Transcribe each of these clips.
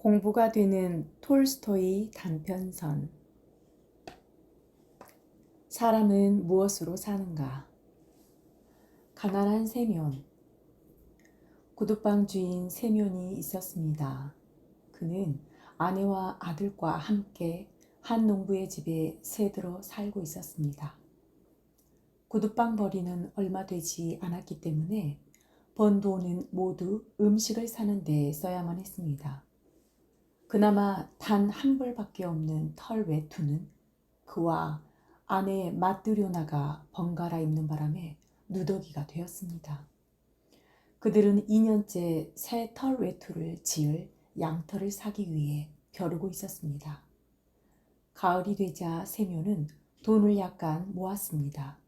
공부가 되는 톨스토이 단편선. 사람은 무엇으로 사는가? 가난한 세면. 구두방 주인 세면이 있었습니다. 그는 아내와 아들과 함께 한 농부의 집에 새들어 살고 있었습니다. 구두방 벌이는 얼마 되지 않았기 때문에 번 돈은 모두 음식을 사는 데 써야만 했습니다. 그나마 단 한 벌밖에 없는 털 외투는 그와 아내 마뜨료나가 번갈아 입는 바람에 누더기가 되었습니다. 그들은 2년째 새 털 외투를 지을 양털을 사기 위해 벼르고 있었습니다. 가을이 되자 세묘는 돈을 약간 모았습니다.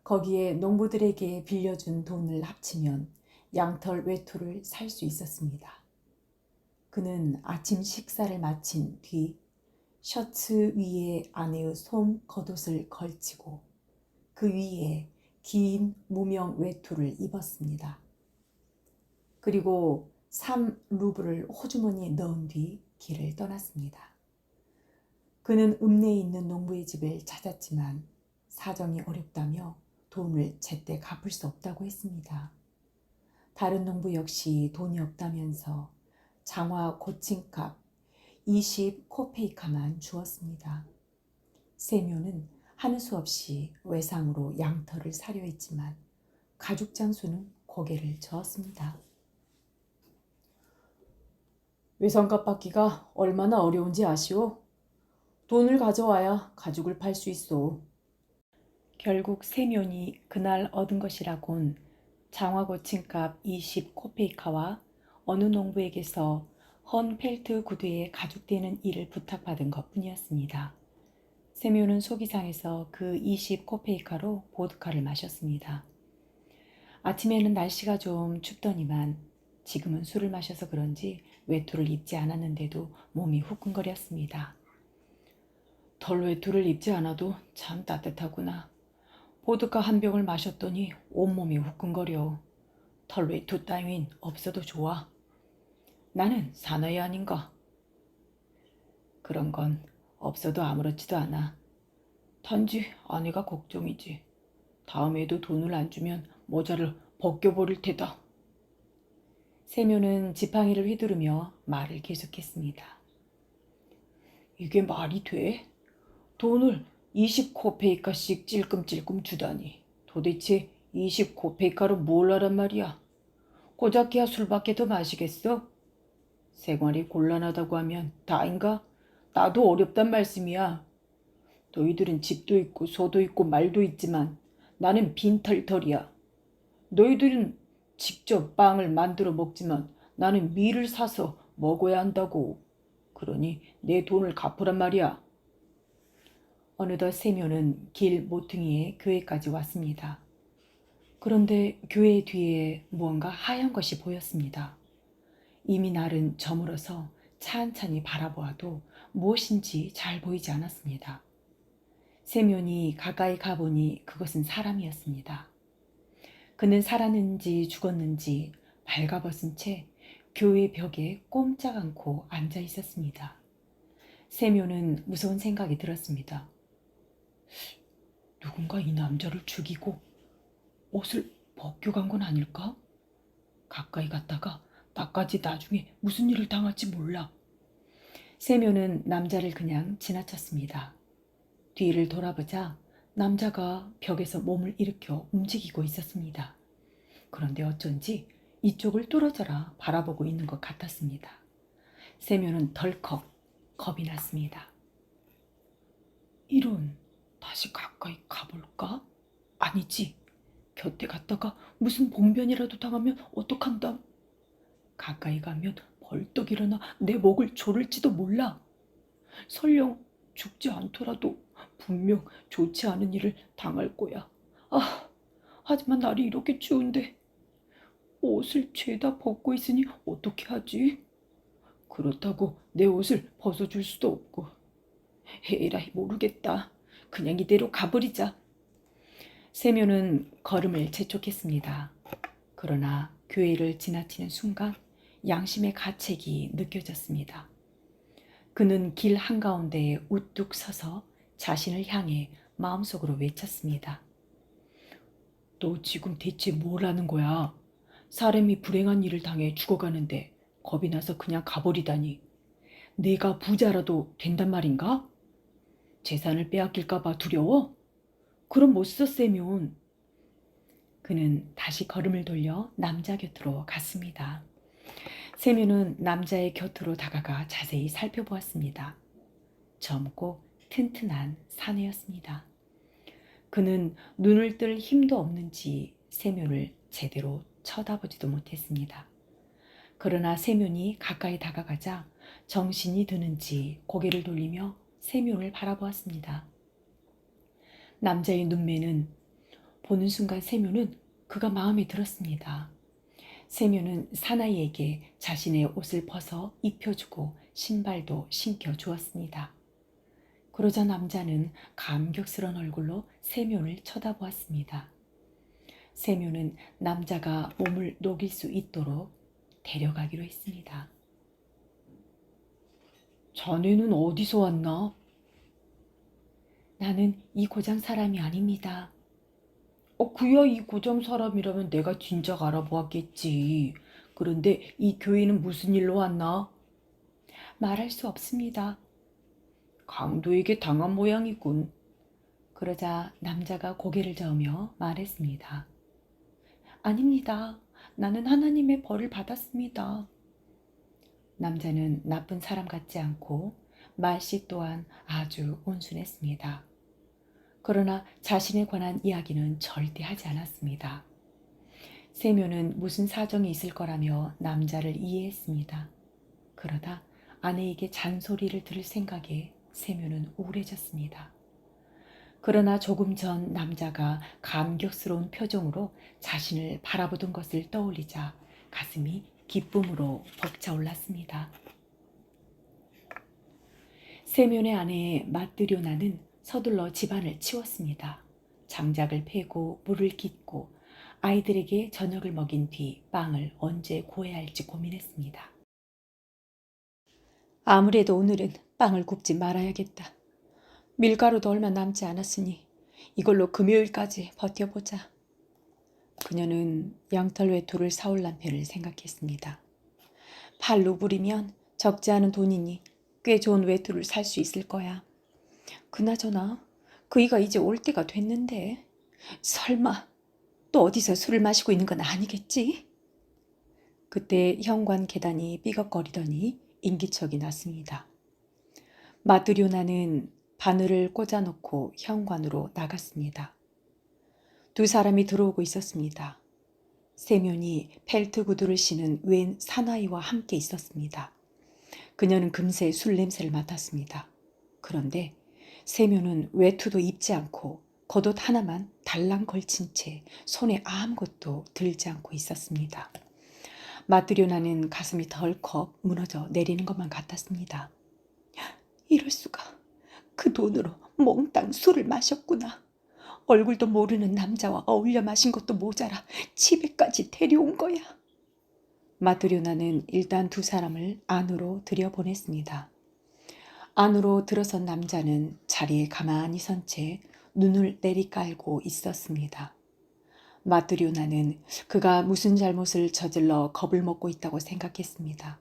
거기에 농부들에게 빌려준 돈을 합치면 양털 외투를 살 수 있었습니다. 그는 아침 식사를 마친 뒤 셔츠 위에 아내의 솜 겉옷을 걸치고 그 위에 긴 무명 외투를 입었습니다. 그리고 3루블을 호주머니에 넣은 뒤 길을 떠났습니다. 그는 읍내에 있는 농부의 집을 찾았지만 사정이 어렵다며 돈을 제때 갚을 수 없다고 했습니다. 다른 농부 역시 돈이 없다면서 장화 고침값 20코페이카만 주었습니다. 세묘는 하는 수 없이 외상으로 양털을 사려 했지만 가죽 장수는 고개를 저었습니다. 외상값 받기가 얼마나 어려운지 아시오? 돈을 가져와야 가죽을 팔 수 있어. 결국 세면이 그날 얻은 것이라곤 장화 고침값 20코페이카와 어느 농부에게서 헌 펠트 구두에 가죽대는 일을 부탁받은 것뿐이었습니다. 세묘는 속이 상해서 그 20코페이카로 보드카를 마셨습니다. 아침에는 날씨가 좀 춥더니만 지금은 술을 마셔서 그런지 외투를 입지 않았는데도 몸이 후끈거렸습니다. 덜 외투를 입지 않아도 참 따뜻하구나. 보드카 한 병을 마셨더니 온몸이 후끈거려. 털 외투 따윈 없어도 좋아. 나는 사나이 아닌가? 그런 건 없어도 아무렇지도 않아. 단지 아내가 걱정이지. 다음에도 돈을 안 주면 모자를 벗겨버릴 테다. 세묘는 지팡이를 휘두르며 말을 계속했습니다. 이게 말이 돼? 돈을 20코페이카씩 찔끔찔끔 주다니. 도대체 20코페이카로 뭘 하란 말이야? 고작해야 술밖에 더 마시겠어? 생활이 곤란하다고 하면 다인가? 나도 어렵단 말씀이야. 너희들은 집도 있고 소도 있고 말도 있지만 나는 빈털털이야. 너희들은 직접 빵을 만들어 먹지만 나는 밀을 사서 먹어야 한다고. 그러니 내 돈을 갚으란 말이야. 어느덧 세묘는 길 모퉁이에 교회까지 왔습니다. 그런데 교회 뒤에 무언가 하얀 것이 보였습니다. 이미 날은 저물어서 찬찬히 바라보아도 무엇인지 잘 보이지 않았습니다. 세면이 가까이 가보니 그것은 사람이었습니다. 그는 살았는지 죽었는지 발가벗은 채 교회 벽에 꼼짝 않고 앉아 있었습니다. 세묘는 무서운 생각이 들었습니다. 누군가 이 남자를 죽이고 옷을 벗겨간 건 아닐까? 가까이 갔다가 나까지 나중에 무슨 일을 당할지 몰라. 세묘는 남자를 그냥 지나쳤습니다. 뒤를 돌아보자 남자가 벽에서 몸을 일으켜 움직이고 있었습니다. 그런데 어쩐지 이쪽을 뚫어져라 바라보고 있는 것 같았습니다. 세묘는 덜컥 겁이 났습니다. 이런, 다시 가까이 가볼까? 아니지. 곁에 갔다가 무슨 봉변이라도 당하면 어떡한담? 가까이 가면 벌떡 일어나 내 목을 조를지도 몰라. 설령 죽지 않더라도 분명 좋지 않은 일을 당할 거야. 하지만 날이 이렇게 추운데 옷을 죄다 벗고 있으니 어떻게 하지? 그렇다고 내 옷을 벗어줄 수도 없고. 에라이 모르겠다. 그냥 이대로 가버리자. 세묘는 걸음을 재촉했습니다. 그러나 교회를 지나치는 순간 양심의 가책이 느껴졌습니다. 그는 길 한가운데에 우뚝 서서 자신을 향해 마음속으로 외쳤습니다. 너 지금 대체 뭘 하는 거야? 사람이 불행한 일을 당해 죽어가는데 겁이 나서 그냥 가버리다니. 내가 부자라도 된단 말인가? 재산을 빼앗길까봐 두려워? 그럼 못 썼으면. 그는 다시 걸음을 돌려 남자 곁으로 갔습니다. 세면은 남자의 곁으로 다가가 자세히 살펴보았습니다. 젊고 튼튼한 사내였습니다. 그는 눈을 뜰 힘도 없는지 세면을 제대로 쳐다보지도 못했습니다. 그러나 세면이 가까이 다가가자 정신이 드는지 고개를 돌리며 세면을 바라보았습니다. 남자의 눈매는 보는 순간 세면은 그가 마음에 들었습니다. 세면은 사나이에게 자신의 옷을 벗어 입혀주고 신발도 신겨주었습니다. 그러자 남자는 감격스러운 얼굴로 세면을 쳐다보았습니다. 세면은 남자가 몸을 녹일 수 있도록 데려가기로 했습니다. 자네는 어디서 왔나? 나는 이 고장 사람이 아닙니다. 그야 이 고장 사람이라면 내가 진작 알아보았겠지. 그런데 이 교회는 무슨 일로 왔나? 말할 수 없습니다. 강도에게 당한 모양이군. 그러자 남자가 고개를 저으며 말했습니다. 아닙니다. 나는 하나님의 벌을 받았습니다. 남자는 나쁜 사람 같지 않고 말씨 또한 아주 온순했습니다. 그러나 자신에 관한 이야기는 절대 하지 않았습니다. 세면은 무슨 사정이 있을 거라며 남자를 이해했습니다. 그러다 아내에게 잔소리를 들을 생각에 세면은 우울해졌습니다. 그러나 조금 전 남자가 감격스러운 표정으로 자신을 바라보던 것을 떠올리자 가슴이 기쁨으로 벅차올랐습니다. 세면의 아내 마뜨료나는 서둘러 집안을 치웠습니다. 장작을 패고 물을 깃고 아이들에게 저녁을 먹인 뒤 빵을 언제 구해야 할지 고민했습니다. 아무래도 오늘은 빵을 굽지 말아야겠다. 밀가루도 얼마 남지 않았으니 이걸로 금요일까지 버텨보자. 그녀는 양털 외투를 사올 남편을 생각했습니다. 8루블이면 적지 않은 돈이니 꽤 좋은 외투를 살 수 있을 거야. 그나저나 그이가 이제 올 때가 됐는데 설마 또 어디서 술을 마시고 있는 건 아니겠지? 그때 현관 계단이 삐걱거리더니 인기척이 났습니다. 마드료나는 바늘을 꽂아놓고 현관으로 나갔습니다. 두 사람이 들어오고 있었습니다. 세면이 펠트 구두를 신은 웬 사나이와 함께 있었습니다. 그녀는 금세 술 냄새를 맡았습니다. 그런데 세면은 외투도 입지 않고 겉옷 하나만 달랑 걸친 채 손에 아무것도 들지 않고 있었습니다. 마드료나는 가슴이 덜컥 무너져 내리는 것만 같았습니다. 이럴 수가. 그 돈으로 몽땅 술을 마셨구나. 얼굴도 모르는 남자와 어울려 마신 것도 모자라 집에까지 데려온 거야. 마드료나는 일단 두 사람을 안으로 들여보냈습니다. 안으로 들어선 남자는 자리에 가만히 선 채 눈을 내리깔고 있었습니다. 마드료나는 그가 무슨 잘못을 저질러 겁을 먹고 있다고 생각했습니다.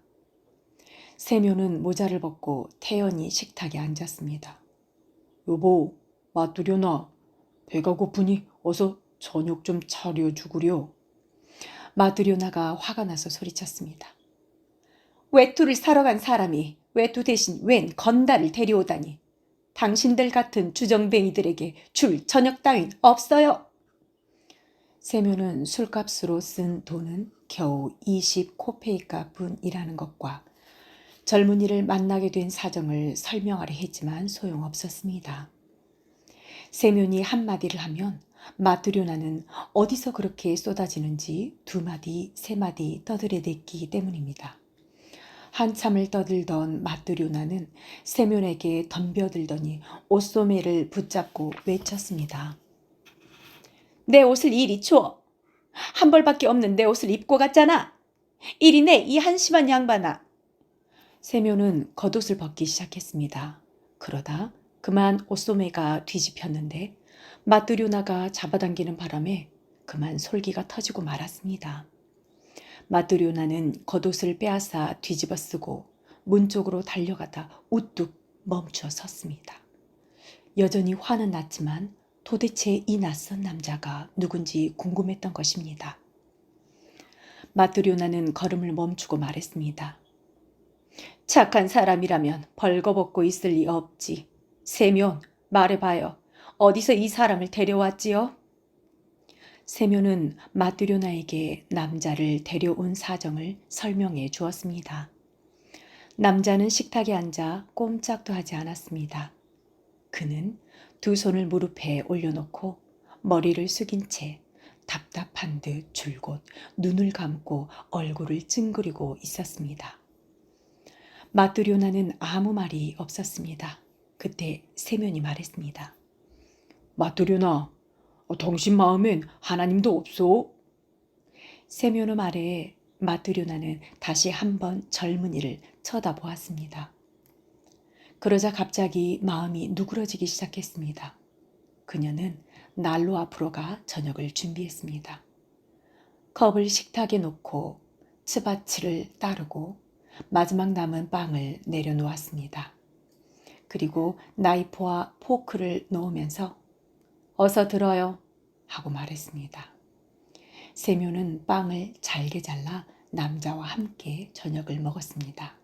세묘는 모자를 벗고 태연히 식탁에 앉았습니다. 여보, 마드료나, 배가 고프니 어서 저녁 좀 차려주구려. 마드료나가 화가 나서 소리쳤습니다. 외투를 사러 간 사람이 외투 대신 웬 건달을 데려오다니. 당신들 같은 주정뱅이들에게 줄 저녁 따윈 없어요. 세묘는 술값으로 쓴 돈은 겨우 20코페이카 분이라는 것과 젊은이를 만나게 된 사정을 설명하려 했지만 소용없었습니다. 세면이 한마디를 하면 마드료나는 어디서 그렇게 쏟아지는지 두 마디, 세 마디 떠들어댔기 때문입니다. 한참을 떠들던 마드료나는 세면에게 덤벼들더니 옷소매를 붙잡고 외쳤습니다. 내 옷을 이리 줘. 한 벌밖에 없는 내 옷을 입고 갔잖아. 이리네 이 한심한 양반아. 세묘는 겉옷을 벗기 시작했습니다. 그러다 그만 옷소매가 뒤집혔는데 마뚜료나가 잡아당기는 바람에 그만 솔기가 터지고 말았습니다. 마뚜료나는 겉옷을 빼앗아 뒤집어 쓰고 문 쪽으로 달려가다 우뚝 멈춰 섰습니다. 여전히 화는 났지만 도대체 이 낯선 남자가 누군지 궁금했던 것입니다. 마뚜료나는 걸음을 멈추고 말했습니다. 착한 사람이라면 벌거벗고 있을 리 없지. 세면 말해봐요. 어디서 이 사람을 데려왔지요? 세면은 마뚜료나에게 남자를 데려온 사정을 설명해 주었습니다. 남자는 식탁에 앉아 꼼짝도 하지 않았습니다. 그는 두 손을 무릎에 올려놓고 머리를 숙인 채 답답한 듯 줄곧 눈을 감고 얼굴을 찡그리고 있었습니다. 마뚜료나는 아무 말이 없었습니다. 그때 세면이 말했습니다. 마뚜료나, 당신 마음엔 하나님도 없소? 세면의 말에 마뚜료나는 다시 한번 젊은이를 쳐다보았습니다. 그러자 갑자기 마음이 누그러지기 시작했습니다. 그녀는 난로 앞으로 가 저녁을 준비했습니다. 컵을 식탁에 놓고 치바치를 따르고 마지막 남은 빵을 내려놓았습니다. 그리고 나이프와 포크를 놓으면서 어서 들어요 하고 말했습니다. 세묘는 빵을 잘게 잘라 남자와 함께 저녁을 먹었습니다.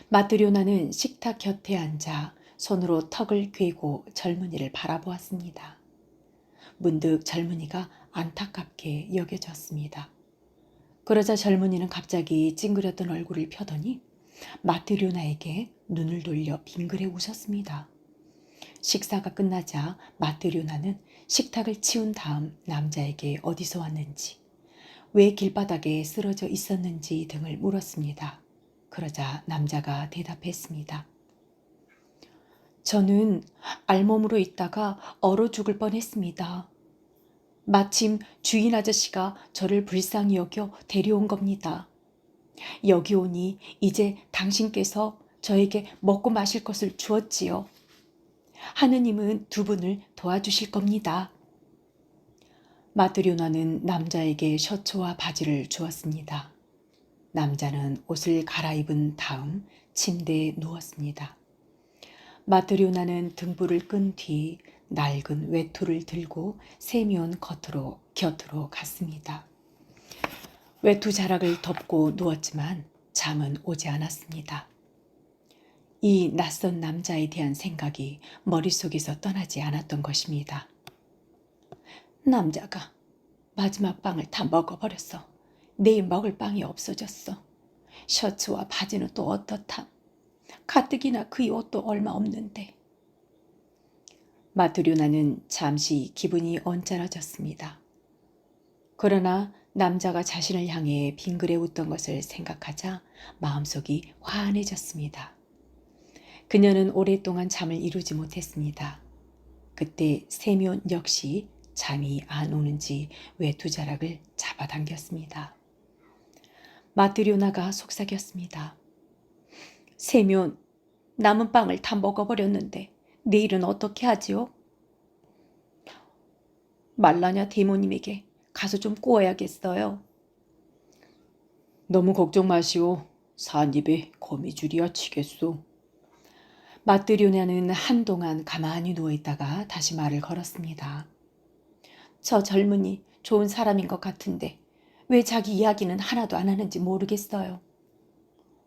마뚜료나는 식탁 곁에 앉아 손으로 턱을 괴고 젊은이를 바라보았습니다. 문득 젊은이가 안타깝게 여겨졌습니다. 그러자 젊은이는 갑자기 찡그렸던 얼굴을 펴더니 마뚜료나에게 눈을 돌려 빙그레 웃었습니다. 식사가 끝나자 마뚜료나는 식탁을 치운 다음 남자에게 어디서 왔는지, 왜 길바닥에 쓰러져 있었는지 등을 물었습니다. 그러자 남자가 대답했습니다. 저는 알몸으로 있다가 얼어 죽을 뻔했습니다. 마침 주인 아저씨가 저를 불쌍히 여겨 데려온 겁니다. 여기 오니 이제 당신께서 저에게 먹고 마실 것을 주었지요. 하느님은 두 분을 도와주실 겁니다. 마뚜료나는 남자에게 셔츠와 바지를 주었습니다. 남자는 옷을 갈아입은 다음 침대에 누웠습니다. 마뚜료나는 등불을 끈 뒤 낡은 외투를 들고 세미온 곁으로 갔습니다. 외투 자락을 덮고 누웠지만 잠은 오지 않았습니다. 이 낯선 남자에 대한 생각이 머릿속에서 떠나지 않았던 것입니다. 남자가 마지막 빵을 다 먹어버렸어. 내일 먹을 빵이 없어졌어. 셔츠와 바지는 또 어떻담. 가뜩이나 그 옷도 얼마 없는데. 마뚜료나는 잠시 기분이 언짢아졌습니다. 그러나 남자가 자신을 향해 빙그레 웃던 것을 생각하자 마음속이 화안해졌습니다. 그녀는 오랫동안 잠을 이루지 못했습니다. 그때 세묘 역시 잠이 안 오는지 외투자락을 잡아당겼습니다. 마뚜료나가 속삭였습니다. 세묘, 남은 빵을 다 먹어버렸는데 내일은 어떻게 하지요? 말라냐 대모님에게 가서 좀 구워야겠어요. 너무 걱정 마시오. 산입에 거미줄이야 치겠소. 마뚜료냐는 한동안 가만히 누워있다가 다시 말을 걸었습니다. 저 젊은이 좋은 사람인 것 같은데 왜 자기 이야기는 하나도 안 하는지 모르겠어요.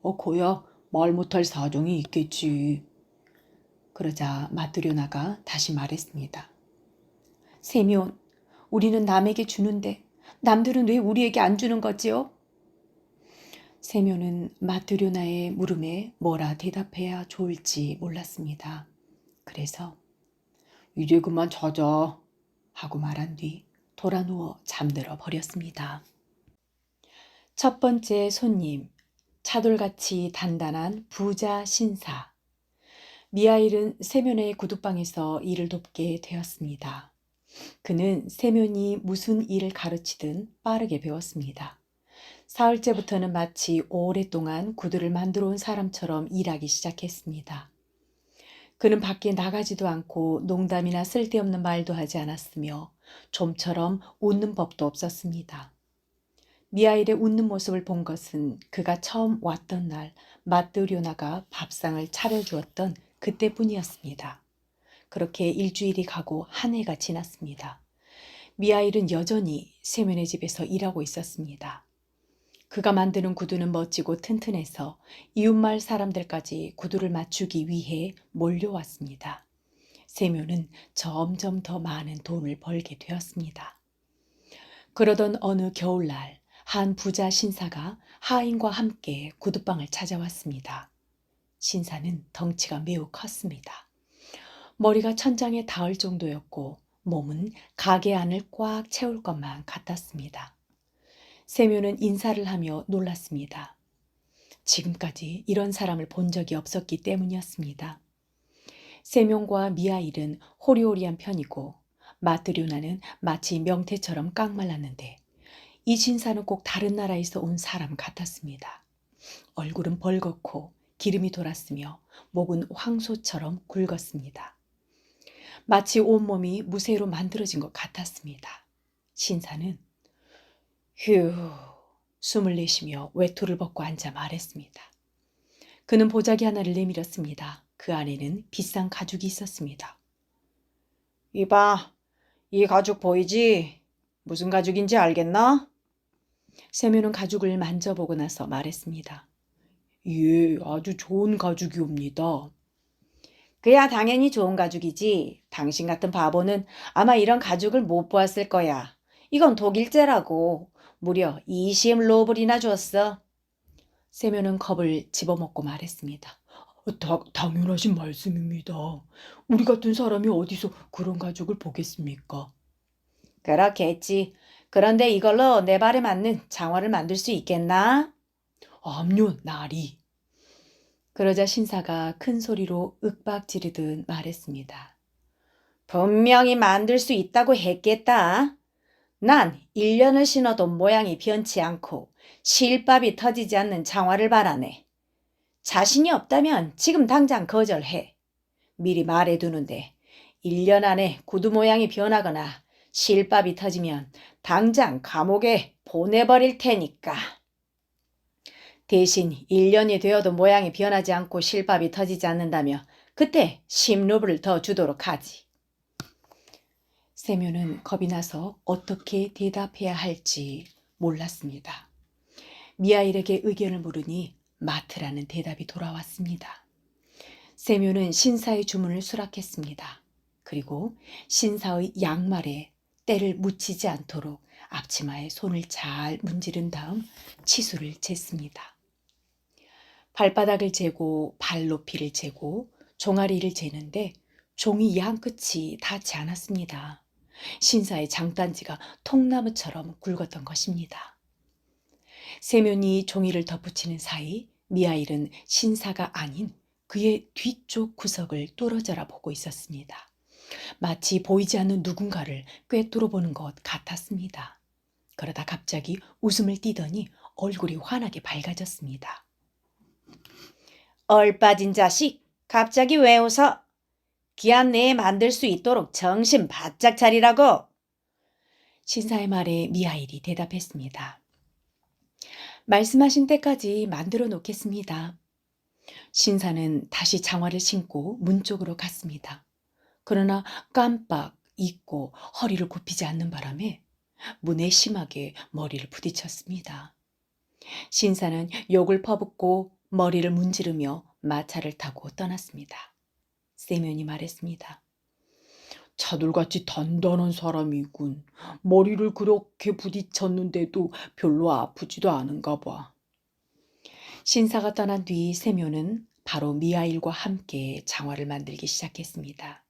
고야 말 못할 사정이 있겠지. 그러자 마뚜료나가 다시 말했습니다. 세미온, 우리는 남에게 주는데 남들은 왜 우리에게 안 주는 거지요? 세묘는 마뚜료나의 물음에 뭐라 대답해야 좋을지 몰랐습니다. 그래서 이제 그만 자자 하고 말한 뒤 돌아 누워 잠들어 버렸습니다. 첫 번째 손님, 차돌같이 단단한 부자 신사. 미하일은 세면의 구두방에서 일을 돕게 되었습니다. 그는 세면이 무슨 일을 가르치든 빠르게 배웠습니다. 사흘째부터는 마치 오랫동안 구두를 만들어 온 사람처럼 일하기 시작했습니다. 그는 밖에 나가지도 않고 농담이나 쓸데없는 말도 하지 않았으며 좀처럼 웃는 법도 없었습니다. 미하일의 웃는 모습을 본 것은 그가 처음 왔던 날 마뜨료나가 밥상을 차려주었던 그때뿐이었습니다. 그렇게 일주일이 가고 한 해가 지났습니다. 미하일은 여전히 세면의 집에서 일하고 있었습니다. 그가 만드는 구두는 멋지고 튼튼해서 이웃마을 사람들까지 구두를 맞추기 위해 몰려왔습니다. 세묘는 점점 더 많은 돈을 벌게 되었습니다. 그러던 어느 겨울날 한 부자 신사가 하인과 함께 구두방을 찾아왔습니다. 신사는 덩치가 매우 컸습니다. 머리가 천장에 닿을 정도였고 몸은 가게 안을 꽉 채울 것만 같았습니다. 세묘는 인사를 하며 놀랐습니다. 지금까지 이런 사람을 본 적이 없었기 때문이었습니다. 세명과 미하일은 호리호리한 편이고 마뜨료나는 마치 명태처럼 깡말랐는데 이 신사는 꼭 다른 나라에서 온 사람 같았습니다. 얼굴은 벌겋고 기름이 돌았으며 목은 황소처럼 굵었습니다. 마치 온몸이 무쇠로 만들어진 것 같았습니다. 신사는 휴 숨을 내쉬며 외투를 벗고 앉아 말했습니다. 그는 보자기 하나를 내밀었습니다. 그 안에는 비싼 가죽이 있었습니다. 이봐, 이 가죽 보이지? 무슨 가죽인지 알겠나? 세묘는 가죽을 만져보고 나서 말했습니다. 예, 아주 좋은 가죽이옵니다. 그야 당연히 좋은 가죽이지. 당신 같은 바보는 아마 이런 가죽을 못 보았을 거야. 이건 독일제라고. 무려 20루블이나 줬어. 세묘는 컵을 집어먹고 말했습니다. 당연하신 말씀입니다. 우리 같은 사람이 어디서 그런 가죽을 보겠습니까? 그렇겠지. 그런데 이걸로 내 발에 맞는 장화를 만들 수 있겠나? 암요, 나리. 그러자 신사가 큰 소리로 윽박 지르듯 말했습니다. 분명히 만들 수 있다고 했겠다. 난 1년을 신어도 모양이 변치 않고 실밥이 터지지 않는 장화를 바라네. 자신이 없다면 지금 당장 거절해. 미리 말해두는데 1년 안에 구두 모양이 변하거나 실밥이 터지면 당장 감옥에 보내버릴 테니까. 대신 1년이 되어도 모양이 변하지 않고 실밥이 터지지 않는다며 그때 10루블을 더 주도록 하지. 세묘는 겁이 나서 어떻게 대답해야 할지 몰랐습니다. 미하일에게 의견을 물으니 마트라는 대답이 돌아왔습니다. 세묘는 신사의 주문을 수락했습니다. 그리고 신사의 양말에 때를 묻히지 않도록 앞치마에 손을 잘 문지른 다음 치수를 쟀습니다. 발바닥을 재고 발 높이를 재고 종아리를 재는데 종이 양 끝이 닿지 않았습니다. 신사의 장단지가 통나무처럼 굵었던 것입니다. 세면이 종이를 덧붙이는 사이 미하일은 신사가 아닌 그의 뒤쪽 구석을 뚫어져라 보고 있었습니다. 마치 보이지 않는 누군가를 꿰뚫어 보는 것 같았습니다. 그러다 갑자기 웃음을 띠더니 얼굴이 환하게 밝아졌습니다. 얼빠진 자식, 갑자기 왜 웃어? 기한 내에 만들 수 있도록 정신 바짝 차리라고. 신사의 말에 미하일이 대답했습니다. 말씀하신 때까지 만들어 놓겠습니다. 신사는 다시 장화를 신고 문 쪽으로 갔습니다. 그러나 깜빡 잊고 허리를 굽히지 않는 바람에 문에 심하게 머리를 부딪혔습니다. 신사는 욕을 퍼붓고 머리를 문지르며 마차를 타고 떠났습니다. 세면이 말했습니다. 차돌같이 단단한 사람이군. 머리를 그렇게 부딪혔는데도 별로 아프지도 않은가 봐. 신사가 떠난 뒤 세묘는 바로 미하일과 함께 장화를 만들기 시작했습니다.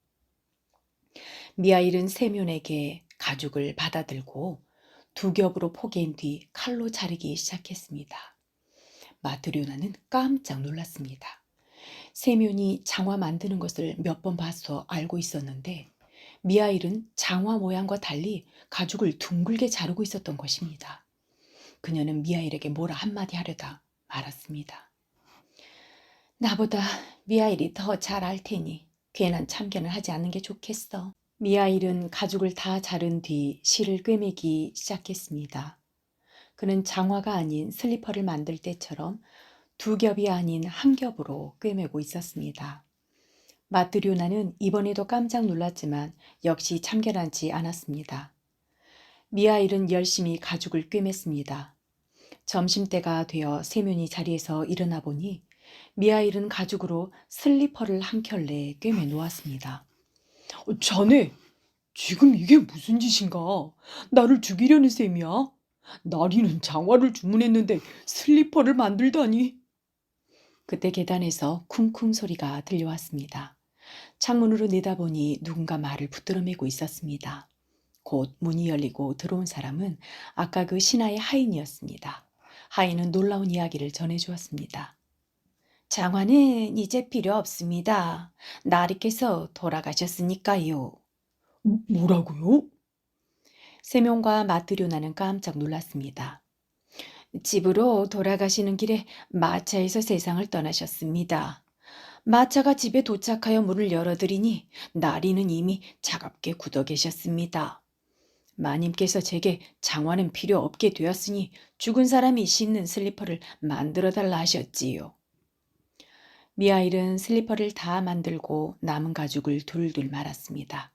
미하일은 세면에게 가죽을 받아들고 두 겹으로 포개인 뒤 칼로 자르기 시작했습니다. 마트료나는 깜짝 놀랐습니다. 세면이 장화 만드는 것을 몇 번 봐서 알고 있었는데 미하일은 장화 모양과 달리 가죽을 둥글게 자르고 있었던 것입니다. 그녀는 미하일에게 뭐라 한마디 하려다 말았습니다. 나보다 미하일이 더 잘 알 테니 괜한 참견을 하지 않는 게 좋겠어. 미하일은 가죽을 다 자른 뒤 실을 꿰매기 시작했습니다. 그는 장화가 아닌 슬리퍼를 만들 때처럼 두 겹이 아닌 한 겹으로 꿰매고 있었습니다. 마트리오나는 이번에도 깜짝 놀랐지만 역시 참견하지 않았습니다. 미하일은 열심히 가죽을 꿰맸습니다. 점심때가 되어 세면이 자리에서 일어나 보니 미하일은 가죽으로 슬리퍼를 한 켤레 꿰매 놓았습니다. 자네, 지금 이게 무슨 짓인가? 나를 죽이려는 셈이야? 나리는 장화를 주문했는데 슬리퍼를 만들다니. 그때 계단에서 쿵쿵 소리가 들려왔습니다. 창문으로 내다보니 누군가 말을 붙들어 매고 있었습니다. 곧 문이 열리고 들어온 사람은 아까 그 신하의 하인이었습니다. 하인은 놀라운 이야기를 전해주었습니다. 장화는 이제 필요 없습니다. 나리께서 돌아가셨으니까요. 뭐라고요? 세명과 마트료나는 깜짝 놀랐습니다. 집으로 돌아가시는 길에 마차에서 세상을 떠나셨습니다. 마차가 집에 도착하여 문을 열어드리니 나리는 이미 차갑게 굳어 계셨습니다. 마님께서 제게 장화는 필요 없게 되었으니 죽은 사람이 신는 슬리퍼를 만들어 달라 하셨지요. 미하일은 슬리퍼를 다 만들고 남은 가죽을 둘둘 말았습니다.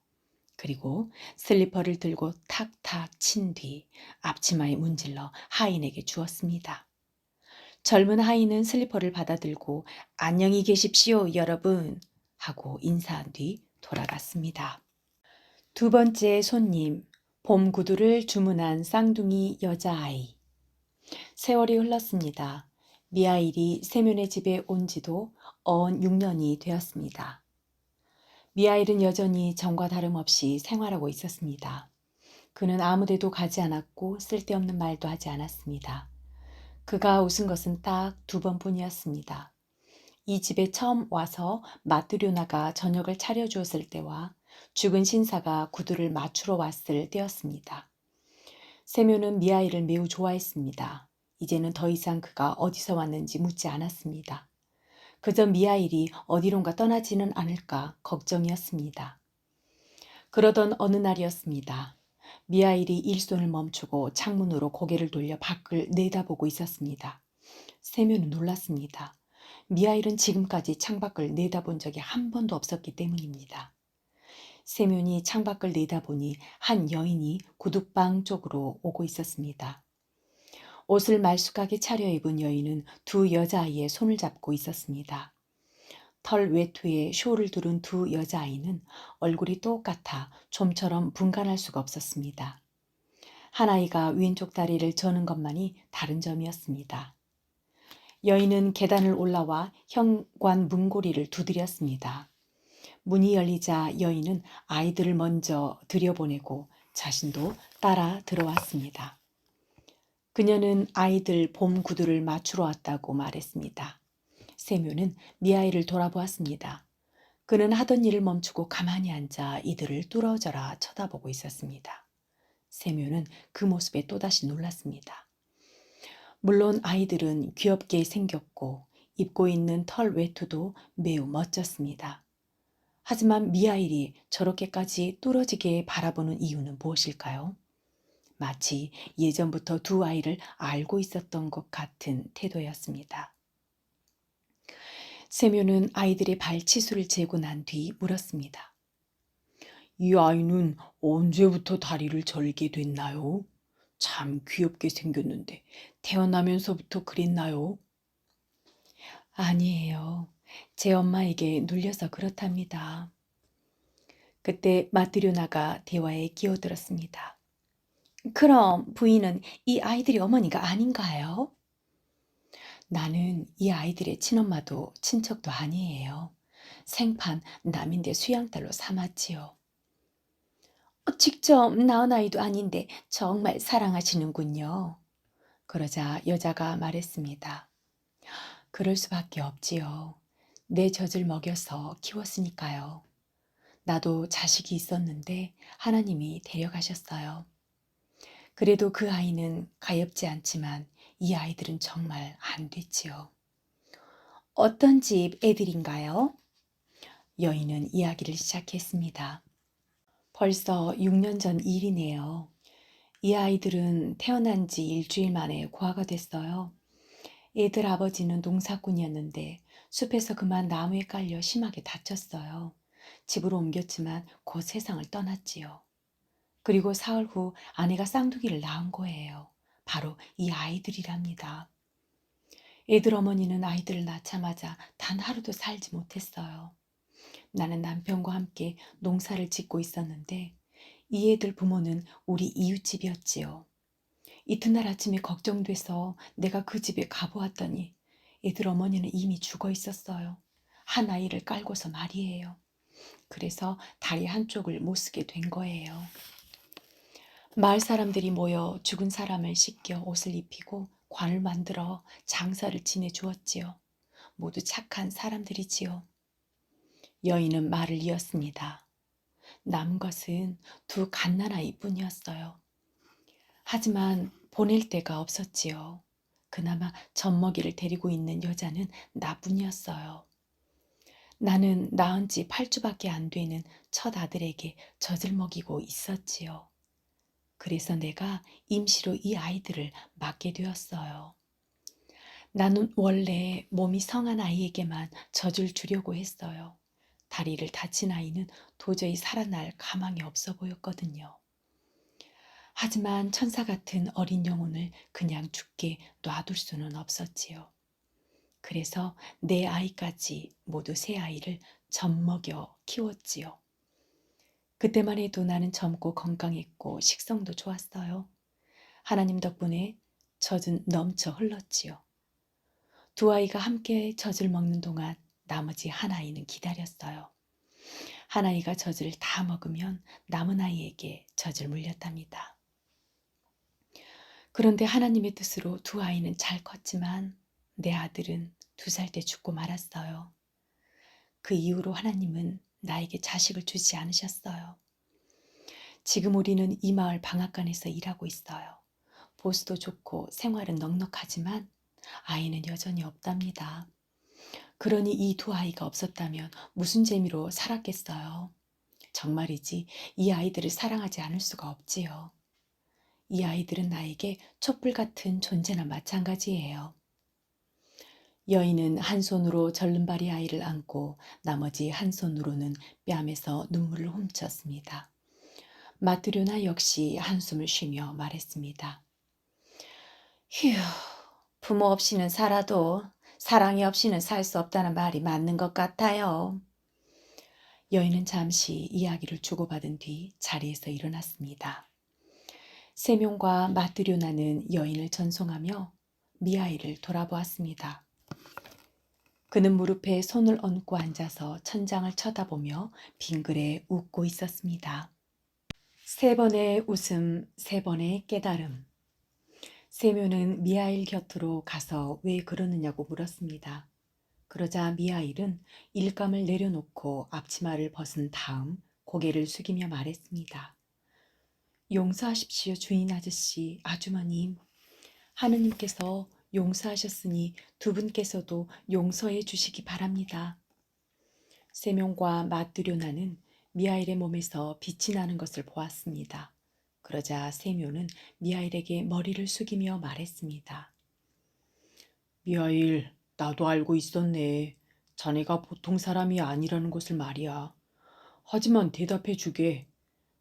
그리고 슬리퍼를 들고 탁탁 친 뒤 앞치마에 문질러 하인에게 주었습니다. 젊은 하인은 슬리퍼를 받아들고 안녕히 계십시오, 여러분 하고 인사한 뒤 돌아갔습니다. 두 번째 손님, 봄 구두를 주문한 쌍둥이 여자아이. 세월이 흘렀습니다. 미하일이 세면의 집에 온 지도 언 6년이 되었습니다. 미하일은 여전히 전과 다름없이 생활하고 있었습니다. 그는 아무데도 가지 않았고 쓸데없는 말도 하지 않았습니다. 그가 웃은 것은 딱 2번뿐이었습니다. 이 집에 처음 와서 마트료나가 저녁을 차려주었을 때와 죽은 신사가 구두를 맞추러 왔을 때였습니다. 세묘는 미하일을 매우 좋아했습니다. 이제는 더 이상 그가 어디서 왔는지 묻지 않았습니다. 그저 미하일이 어디론가 떠나지는 않을까 걱정이었습니다. 그러던 어느 날이었습니다. 미하일이 일손을 멈추고 창문으로 고개를 돌려 밖을 내다보고 있었습니다. 세묘는 놀랐습니다. 미하일은 지금까지 창밖을 내다본 적이 한 번도 없었기 때문입니다. 세면이 창밖을 내다보니 한 여인이 구둣방 쪽으로 오고 있었습니다. 옷을 말쑥하게 차려입은 여인은 두 여자아이의 손을 잡고 있었습니다. 털 외투에 쇼를 두른 두 여자아이는 얼굴이 똑같아 좀처럼 분간할 수가 없었습니다. 한 아이가 왼쪽 다리를 저는 것만이 다른 점이었습니다. 여인은 계단을 올라와 현관 문고리를 두드렸습니다. 문이 열리자 여인은 아이들을 먼저 들여보내고 자신도 따라 들어왔습니다. 그녀는 아이들 봄 구두를 맞추러 왔다고 말했습니다. 세묘는 미아이를 돌아보았습니다. 그는 하던 일을 멈추고 가만히 앉아 이들을 뚫어져라 쳐다보고 있었습니다. 세묘는 그 모습에 또다시 놀랐습니다. 물론 아이들은 귀엽게 생겼고 입고 있는 털 외투도 매우 멋졌습니다. 하지만 미하일이 저렇게까지 뚫어지게 바라보는 이유는 무엇일까요? 마치 예전부터 두 아이를 알고 있었던 것 같은 태도였습니다. 세묘는 아이들의 발치수를 재고 난 뒤 물었습니다. 이 아이는 언제부터 다리를 절게 됐나요? 참 귀엽게 생겼는데 태어나면서부터 그랬나요? 아니에요. 제 엄마에게 눌려서 그렇답니다. 그때 마트료나가 대화에 끼어들었습니다. 그럼 부인은 이 아이들의 어머니가 아닌가요? 나는 이 아이들의 친엄마도 친척도 아니에요. 생판 남인데 수양딸로 삼았지요. 직접 낳은 아이도 아닌데 정말 사랑하시는군요. 그러자 여자가 말했습니다. 그럴 수밖에 없지요. 내 젖을 먹여서 키웠으니까요. 나도 자식이 있었는데 하나님이 데려가셨어요. 그래도 그 아이는 가엾지 않지만 이 아이들은 정말 안 됐지요. 어떤 집 애들인가요? 여인은 이야기를 시작했습니다. 벌써 6년 전 일이네요. 이 아이들은 태어난 지 일주일 만에 고아가 됐어요. 애들 아버지는 농사꾼이었는데 숲에서 그만 나무에 깔려 심하게 다쳤어요. 집으로 옮겼지만 곧 세상을 떠났지요. 그리고 사흘 후 아내가 쌍둥이를 낳은 거예요. 바로 이 아이들이랍니다. 애들 어머니는 아이들을 낳자마자 단 하루도 살지 못했어요. 나는 남편과 함께 농사를 짓고 있었는데 이 애들 부모는 우리 이웃집이었지요. 이튿날 아침에 걱정돼서 내가 그 집에 가보았더니 애들 어머니는 이미 죽어 있었어요. 한 아이를 깔고서 말이에요. 그래서 다리 한쪽을 못 쓰게 된 거예요. 마을 사람들이 모여 죽은 사람을 씻겨 옷을 입히고 관을 만들어 장사를 지내주었지요. 모두 착한 사람들이지요. 여인은 말을 이었습니다. 남은 것은 두 갓난아이 뿐이었어요. 하지만 보낼 데가 없었지요. 그나마 젖먹이를 데리고 있는 여자는 나뿐이었어요. 나는 낳은 지 8주밖에 안 되는 첫 아들에게 젖을 먹이고 있었지요. 그래서 내가 임시로 이 아이들을 맡게 되었어요. 나는 원래 몸이 성한 아이에게만 젖을 주려고 했어요. 다리를 다친 아이는 도저히 살아날 가망이 없어 보였거든요. 하지만 천사 같은 어린 영혼을 그냥 죽게 놔둘 수는 없었지요. 그래서 내 아이까지 모두 세 아이를 젖먹여 키웠지요. 그때만 해도 나는 젊고 건강했고 식성도 좋았어요. 하나님 덕분에 젖은 넘쳐 흘렀지요. 두 아이가 함께 젖을 먹는 동안 나머지 한 아이는 기다렸어요. 한 아이가 젖을 다 먹으면 남은 아이에게 젖을 물렸답니다. 그런데 하나님의 뜻으로 두 아이는 잘 컸지만 내 아들은 2살 때 죽고 말았어요. 그 이후로 하나님은 나에게 자식을 주지 않으셨어요. 지금 우리는 이 마을 방앗간에서 일하고 있어요. 보수도 좋고 생활은 넉넉하지만 아이는 여전히 없답니다. 그러니 이 두 아이가 없었다면 무슨 재미로 살았겠어요. 정말이지 이 아이들을 사랑하지 않을 수가 없지요. 이 아이들은 나에게 촛불 같은 존재나 마찬가지예요. 여인은 한 손으로 절름발이 아이를 안고 나머지 한 손으로는 뺨에서 눈물을 훔쳤습니다. 마트료나 역시 한숨을 쉬며 말했습니다. 휴, 부모 없이는 살아도 사랑이 없이는 살 수 없다는 말이 맞는 것 같아요. 여인은 잠시 이야기를 주고받은 뒤 자리에서 일어났습니다. 세명과 마트료나는 여인을 전송하며 미아이를 돌아보았습니다. 그는 무릎에 손을 얹고 앉아서 천장을 쳐다보며 빙그레 웃고 있었습니다. 3번의 웃음, 3번의 깨달음. 세묘는 미하일 곁으로 가서 왜 그러느냐고 물었습니다. 그러자 미하일은 일감을 내려놓고 앞치마를 벗은 다음 고개를 숙이며 말했습니다. 용서하십시오, 주인 아저씨, 아주머님. 하느님께서 용서하셨으니 두 분께서도 용서해 주시기 바랍니다. 세명과 마뜨료나는 미하일의 몸에서 빛이 나는 것을 보았습니다. 그러자 세묘는 미하일에게 머리를 숙이며 말했습니다. 미하일, 나도 알고 있었네. 자네가 보통 사람이 아니라는 것을 말이야. 하지만 대답해 주게.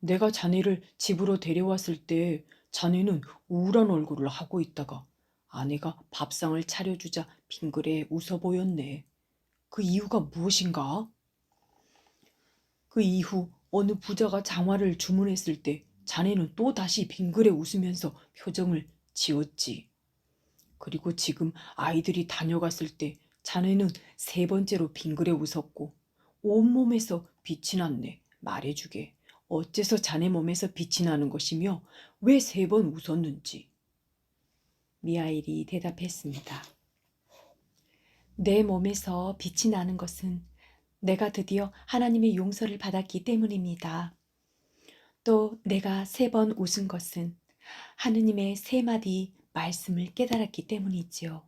내가 자네를 집으로 데려왔을 때 자네는 우울한 얼굴을 하고 있다가 아내가 밥상을 차려주자 빙그레 웃어 보였네. 그 이유가 무엇인가? 그 이후 어느 부자가 장화를 주문했을 때 자네는 또 다시 빙그레 웃으면서 표정을 지었지. 그리고 지금 아이들이 다녀갔을 때 자네는 3번째로 빙그레 웃었고 온몸에서 빛이 났네. 말해주게. 어째서 자네 몸에서 빛이 나는 것이며 왜 3번 웃었는지. 미하일이 대답했습니다. 내 몸에서 빛이 나는 것은 내가 드디어 하나님의 용서를 받았기 때문입니다. 또 내가 3번 웃은 것은 하느님의 세 마디 말씀을 깨달았기 때문이지요.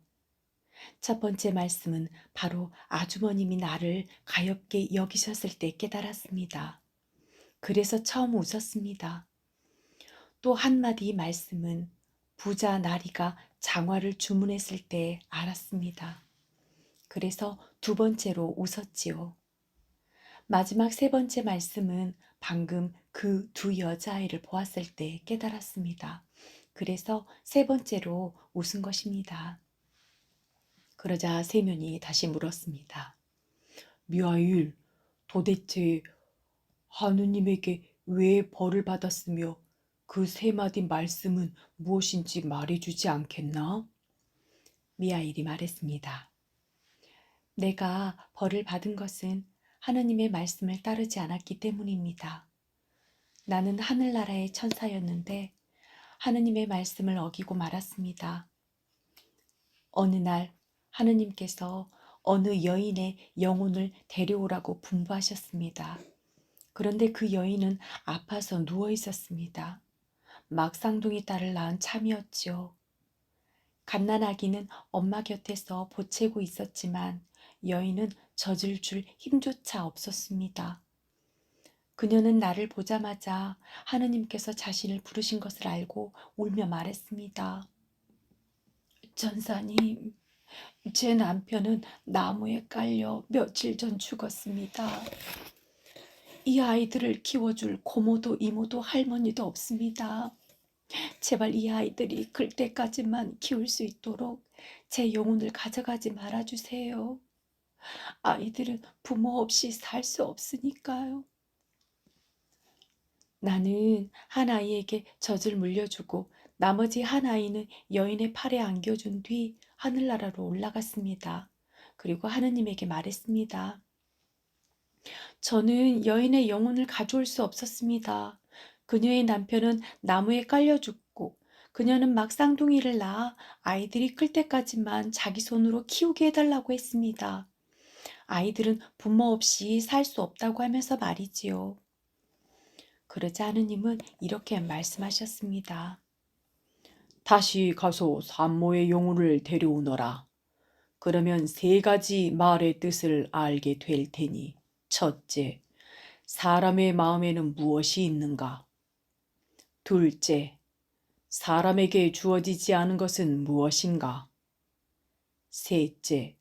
첫 번째 말씀은 바로 아주머님이 나를 가엾게 여기셨을 때 깨달았습니다. 그래서 처음 웃었습니다. 또 한마디 말씀은 부자 나리가 장화를 주문했을 때 알았습니다. 그래서 두 번째로 웃었지요. 마지막 세 번째 말씀은 방금 그 두 여자아이를 보았을 때 깨달았습니다. 그래서 세 번째로 웃은 것입니다. 그러자 세면이 다시 물었습니다. 미하일, 도대체 하느님에게 왜 벌을 받았으며 그 세 마디 말씀은 무엇인지 말해주지 않겠나? 미하일이 말했습니다. 내가 벌을 받은 것은 하느님의 말씀을 따르지 않았기 때문입니다. 나는 하늘나라의 천사였는데 하느님의 말씀을 어기고 말았습니다. 어느 날 하느님께서 어느 여인의 영혼을 데려오라고 분부하셨습니다. 그런데 그 여인은 아파서 누워 있었습니다. 막 쌍둥이 딸을 낳은 참이었지요. 갓난아기는 엄마 곁에서 보채고 있었지만 여인은 젖을 줄 힘조차 없었습니다. 그녀는 나를 보자마자 하느님께서 자신을 부르신 것을 알고 울며 말했습니다. 전사님, 제 남편은 나무에 깔려 며칠 전 죽었습니다. 이 아이들을 키워줄 고모도 이모도 할머니도 없습니다. 제발 이 아이들이 클 때까지만 키울 수 있도록 제 영혼을 가져가지 말아주세요. 아이들은 부모 없이 살 수 없으니까요. 나는 한 아이에게 젖을 물려주고 나머지 한 아이는 여인의 팔에 안겨준 뒤 하늘나라로 올라갔습니다. 그리고 하느님에게 말했습니다. 저는 여인의 영혼을 가져올 수 없었습니다. 그녀의 남편은 나무에 깔려 죽고 그녀는 막 쌍둥이를 낳아 아이들이 클 때까지만 자기 손으로 키우게 해달라고 했습니다. 아이들은 부모 없이 살 수 없다고 하면서 말이지요. 그러자 하느님은 이렇게 말씀하셨습니다. 다시 가서 산모의 영혼을 데려오너라. 그러면 세 가지 말의 뜻을 알게 될 테니 첫째, 사람의 마음에는 무엇이 있는가? 둘째, 사람에게 주어지지 않은 것은 무엇인가? 셋째,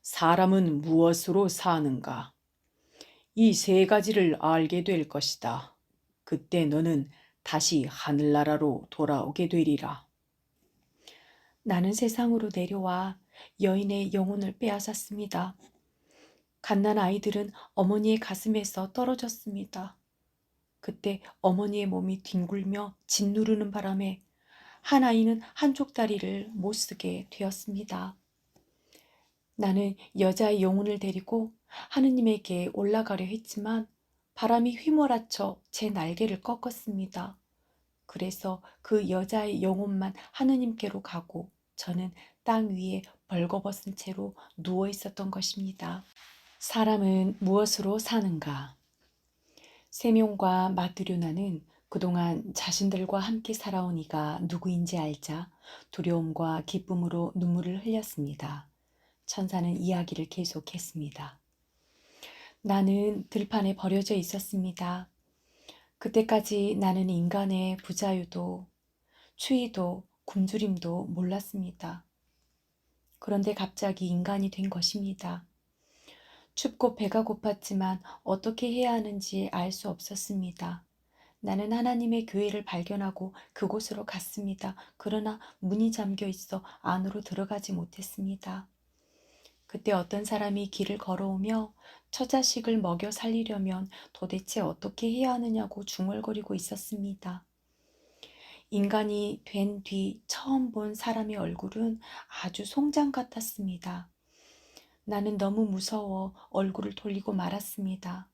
사람은 무엇으로 사는가? 이 세 가지를 알게 될 것이다. 그때 너는 다시 하늘나라로 돌아오게 되리라. 나는 세상으로 내려와 여인의 영혼을 빼앗았습니다. 갓난 아이들은 어머니의 가슴에서 떨어졌습니다. 그때 어머니의 몸이 뒹굴며 짓누르는 바람에 한 아이는 한쪽 다리를 못 쓰게 되었습니다. 나는 여자의 영혼을 데리고 하느님에게 올라가려 했지만 바람이 휘몰아쳐 제 날개를 꺾었습니다. 그래서 그 여자의 영혼만 하느님께로 가고 저는 땅 위에 벌거벗은 채로 누워 있었던 것입니다. 사람은 무엇으로 사는가? 세명과 마드료나는 그동안 자신들과 함께 살아온 이가 누구인지 알자 두려움과 기쁨으로 눈물을 흘렸습니다. 천사는 이야기를 계속했습니다. 나는 들판에 버려져 있었습니다. 그때까지 나는 인간의 부자유도 추위도 굶주림도 몰랐습니다. 그런데 갑자기 인간이 된 것입니다. 춥고 배가 고팠지만 어떻게 해야 하는지 알 수 없었습니다. 나는 하나님의 교회를 발견하고 그곳으로 갔습니다. 그러나 문이 잠겨 있어 안으로 들어가지 못했습니다. 그때 어떤 사람이 길을 걸어오며 처자식을 먹여 살리려면 도대체 어떻게 해야 하느냐고 중얼거리고 있었습니다. 인간이 된 뒤 처음 본 사람의 얼굴은 아주 송장 같았습니다. 나는 너무 무서워 얼굴을 돌리고 말았습니다.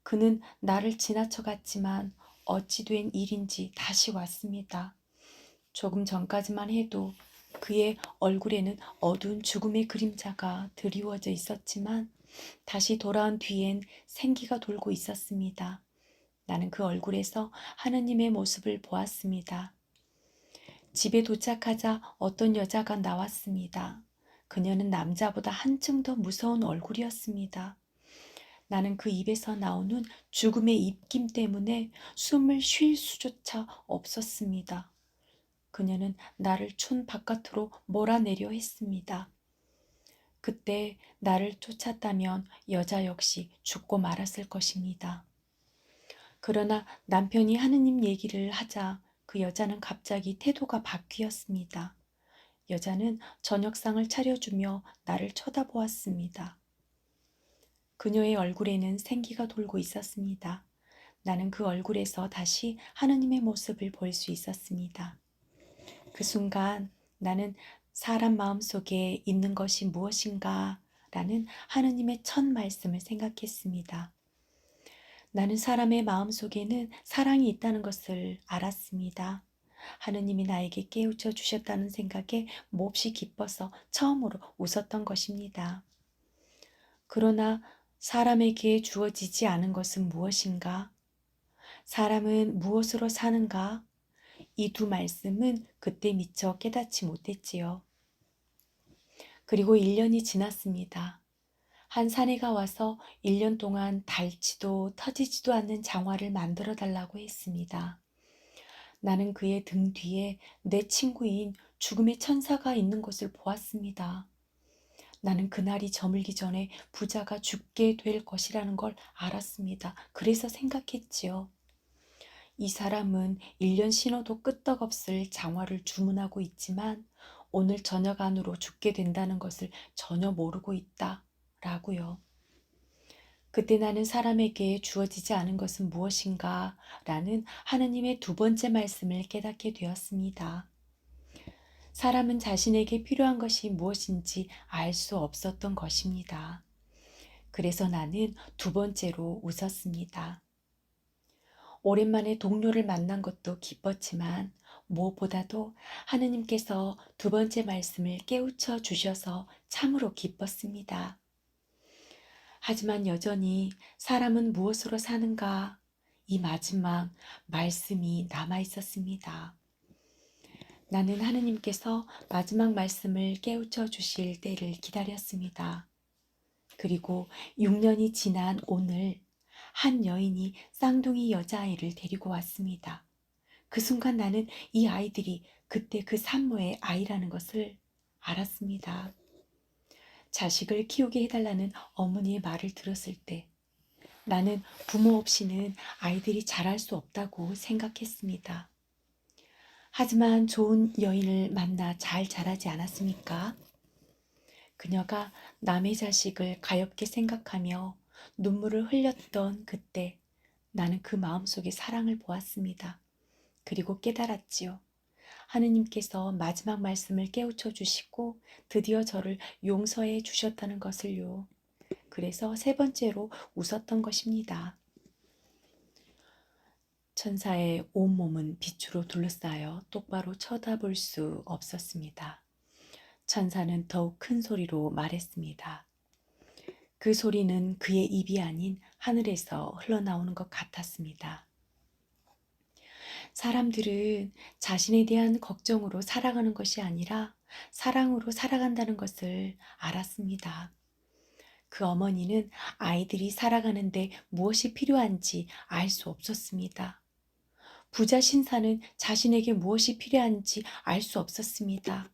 그는 나를 지나쳐 갔지만 어찌 된 일인지 다시 왔습니다. 조금 전까지만 해도 그의 얼굴에는 어두운 죽음의 그림자가 드리워져 있었지만 다시 돌아온 뒤엔 생기가 돌고 있었습니다. 나는 그 얼굴에서 하느님의 모습을 보았습니다. 집에 도착하자 어떤 여자가 나왔습니다. 그녀는 남자보다 한층 더 무서운 얼굴이었습니다. 나는 그 입에서 나오는 죽음의 입김 때문에 숨을 쉴 수조차 없었습니다. 그녀는 나를 촌 바깥으로 몰아내려 했습니다. 그때 나를 쫓았다면 여자 역시 죽고 말았을 것입니다. 그러나 남편이 하느님 얘기를 하자 그 여자는 갑자기 태도가 바뀌었습니다. 여자는 저녁상을 차려주며 나를 쳐다보았습니다. 그녀의 얼굴에는 생기가 돌고 있었습니다. 나는 그 얼굴에서 다시 하느님의 모습을 볼 수 있었습니다. 그 순간 나는 사람 마음속에 있는 것이 무엇인가 라는 하느님의 첫 말씀을 생각했습니다. 나는 사람의 마음속에는 사랑이 있다는 것을 알았습니다. 하느님이 나에게 깨우쳐 주셨다는 생각에 몹시 기뻐서 처음으로 웃었던 것입니다. 그러나 사람에게 주어지지 않은 것은 무엇인가? 사람은 무엇으로 사는가? 이 두 말씀은 그때 미처 깨닫지 못했지요. 그리고 1년이 지났습니다. 한 사내가 와서 1년 동안 닳지도 터지지도 않는 장화를 만들어 달라고 했습니다. 나는 그의 등 뒤에 내 친구인 죽음의 천사가 있는 것을 보았습니다. 나는 그날이 저물기 전에 부자가 죽게 될 것이라는 걸 알았습니다. 그래서 생각했지요. 이 사람은 1년 신어도 끄떡없을 장화를 주문하고 있지만 오늘 저녁 안으로 죽게 된다는 것을 전혀 모르고 있다. 라고요. 그때 나는 사람에게 주어지지 않은 것은 무엇인가? 라는 하느님의 두 번째 말씀을 깨닫게 되었습니다. 사람은 자신에게 필요한 것이 무엇인지 알 수 없었던 것입니다. 그래서 나는 두 번째로 웃었습니다. 오랜만에 동료를 만난 것도 기뻤지만 무엇보다도 하느님께서 두 번째 말씀을 깨우쳐 주셔서 참으로 기뻤습니다. 하지만 여전히 사람은 무엇으로 사는가? 이 마지막 말씀이 남아 있었습니다. 나는 하느님께서 마지막 말씀을 깨우쳐 주실 때를 기다렸습니다. 그리고 6년이 지난 오늘 한 여인이 쌍둥이 여자아이를 데리고 왔습니다. 그 순간 나는 이 아이들이 그때 그 산모의 아이라는 것을 알았습니다. 자식을 키우게 해달라는 어머니의 말을 들었을 때 나는 부모 없이는 아이들이 자랄 수 없다고 생각했습니다. 하지만 좋은 여인을 만나 잘 자라지 않았습니까? 그녀가 남의 자식을 가엾게 생각하며 눈물을 흘렸던 그때 나는 그 마음속에 사랑을 보았습니다. 그리고 깨달았지요. 하느님께서 마지막 말씀을 깨우쳐 주시고 드디어 저를 용서해 주셨다는 것을요. 그래서 세 번째로 웃었던 것입니다. 천사의 온몸은 빛으로 둘러싸여 똑바로 쳐다볼 수 없었습니다. 천사는 더욱 큰 소리로 말했습니다. 그 소리는 그의 입이 아닌 하늘에서 흘러나오는 것 같았습니다. 사람들은 자신에 대한 걱정으로 살아가는 것이 아니라 사랑으로 살아간다는 것을 알았습니다. 그 어머니는 아이들이 살아가는데 무엇이 필요한지 알 수 없었습니다. 부자 신사는 자신에게 무엇이 필요한지 알 수 없었습니다.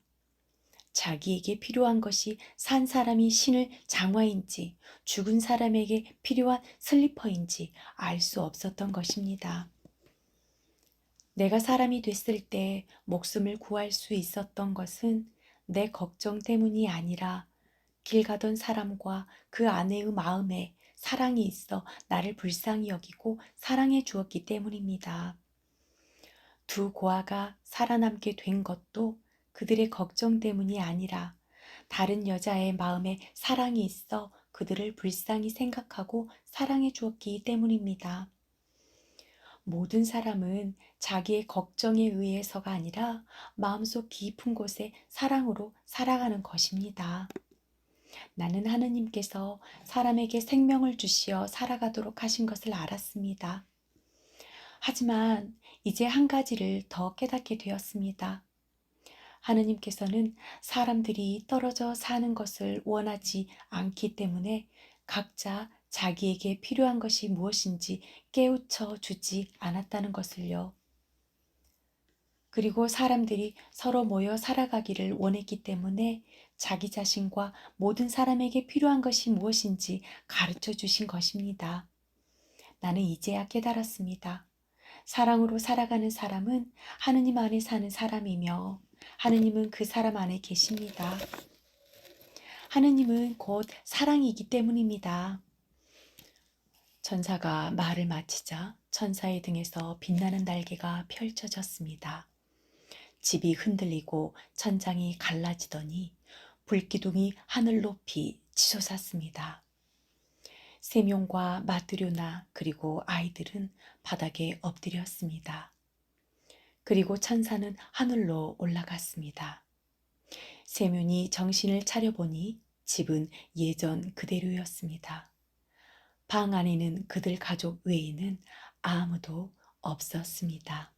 자기에게 필요한 것이 산 사람이 신을 장화인지 죽은 사람에게 필요한 슬리퍼인지 알 수 없었던 것입니다. 내가 사람이 됐을 때 목숨을 구할 수 있었던 것은 내 걱정 때문이 아니라 길 가던 사람과 그 아내의 마음에 사랑이 있어 나를 불쌍히 여기고 사랑해 주었기 때문입니다. 두 고아가 살아남게 된 것도 그들의 걱정 때문이 아니라 다른 여자의 마음에 사랑이 있어 그들을 불쌍히 생각하고 사랑해 주었기 때문입니다. 모든 사람은 자기의 걱정에 의해서가 아니라 마음속 깊은 곳에 사랑으로 살아가는 것입니다. 나는 하느님께서 사람에게 생명을 주시어 살아가도록 하신 것을 알았습니다. 하지만 이제 한 가지를 더 깨닫게 되었습니다. 하느님께서는 사람들이 떨어져 사는 것을 원하지 않기 때문에 각자 자기에게 필요한 것이 무엇인지 깨우쳐 주지 않았다는 것을요. 그리고 사람들이 서로 모여 살아가기를 원했기 때문에 자기 자신과 모든 사람에게 필요한 것이 무엇인지 가르쳐 주신 것입니다. 나는 이제야 깨달았습니다. 사랑으로 살아가는 사람은 하느님 안에 사는 사람이며 하느님은 그 사람 안에 계십니다. 하느님은 곧 사랑이기 때문입니다. 천사가 말을 마치자 천사의 등에서 빛나는 날개가 펼쳐졌습니다. 집이 흔들리고 천장이 갈라지더니 불기둥이 하늘 높이 치솟았습니다. 세럐과 마트료나 그리고 아이들은 바닥에 엎드렸습니다. 그리고 천사는 하늘로 올라갔습니다. 세럐이 정신을 차려보니 집은 예전 그대로였습니다. 방 안에는 그들 가족 외에는 아무도 없었습니다.